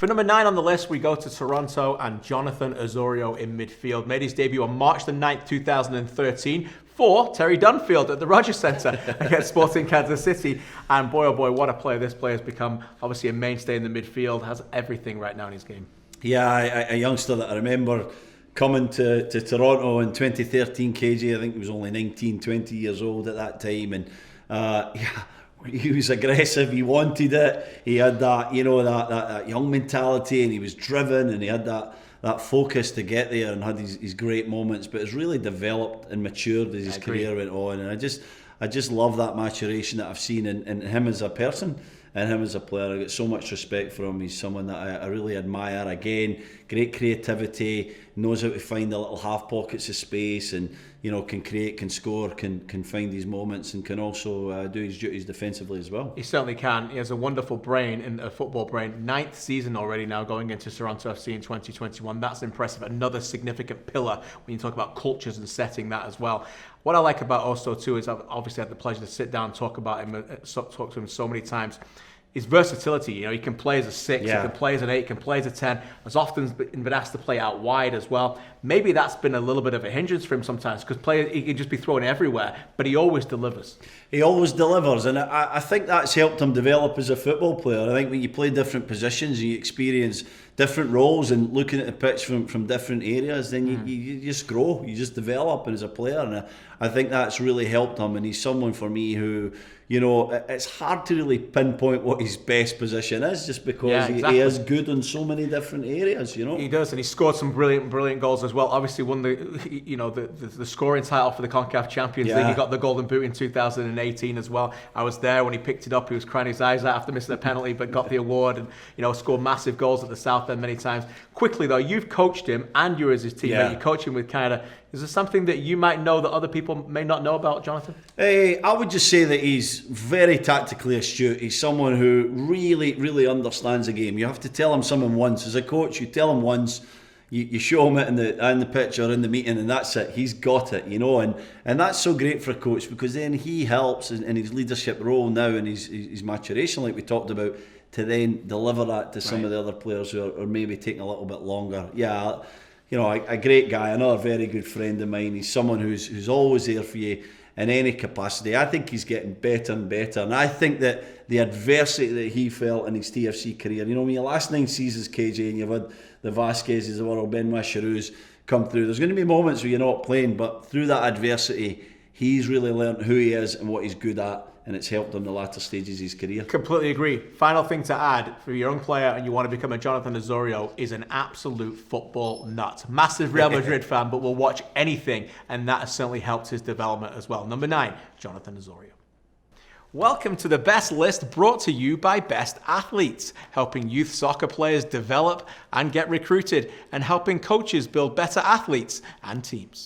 For number 9 on the list, we go to Toronto and Jonathan Osorio in midfield. Made his debut on March the 9th, 2013 for Terry Dunfield at the Rogers Centre against Sporting Kansas City. And boy, oh boy, what a player. This player has become obviously a mainstay in the midfield, has everything right now in his game. Yeah, a youngster that I remember coming to Toronto in 2013, KJ, I think he was only 19, 20 years old at that time. And he was aggressive, he wanted it, he had that, that young mentality, and he was driven, and he had that focus to get there, and had his great moments. But it's really developed and matured as his career went on, and I just love that maturation that I've seen in him as a person and him as a player. I get so much respect for him. He's someone that I really admire. Again, great creativity, knows how to find the little half pockets of space, and can create, can score, can find these moments, and can also do his duties defensively as well. He certainly can. He has a wonderful brain, in a football brain. 9th season already now, going into Toronto FC in 2021. That's impressive. Another significant pillar when you talk about cultures and setting that as well. What I like about Oso too is I've obviously had the pleasure to sit down and talk to him so many times. His versatility, he can play as a 6, he can play as an 8, he can play as a 10, as often been asked to play out wide as well. Maybe that's been a little bit of a hindrance for him sometimes, because he can just be thrown everywhere, but he always delivers. He always delivers, and I think that's helped him develop as a football player. I think when you play different positions, you experience different roles, and looking at the pitch from different areas, then you just grow, you just develop as a player, and I think that's really helped him. And he's someone for me who, it's hard to really pinpoint what his best position is, just because he is good in so many different areas. He does, and he scored some brilliant goals as well. Obviously won the scoring title for the CONCACAF Champions League. He got the Golden Boot in 2018 as well. I was there when he picked it up. He was crying his eyes out after missing a penalty, but got the award, and scored massive goals at the South End many times. Quickly though, you've coached him, and you're as his teammate. You coach him with Canada. Is there something that you might know that other people may not know about Jonathan? I would just say that he's very tactically astute. He's someone who really, really understands the game. You have to tell him something once. As a coach, you tell him once, you show him it in the pitch or in the meeting, and that's it. He's got it, and that's so great for a coach, because then he helps in his leadership role now, and his maturation, like we talked about, to then deliver that to some of the other players who are maybe taking a little bit longer. A great guy, another very good friend of mine. He's someone who's always there for you in any capacity. I think he's getting better and better, and I think that the adversity that he felt in his TFC career, when your last 9 seasons, KJ, and you've had the Vasquez's of the world, Ben Mascherus come through, there's going to be moments where you're not playing, but through that adversity, he's really learned who he is and what he's good at, and it's helped him in the latter stages of his career. Completely agree. Final thing to add, for a young player and you want to become a Jonathan Osorio, is an absolute football nut. Massive Real Madrid fan, but will watch anything, and that has certainly helped his development as well. Number 9, Jonathan Osorio. Welcome to the Best List, brought to you by Best Athletes, helping youth soccer players develop and get recruited, and helping coaches build better athletes and teams.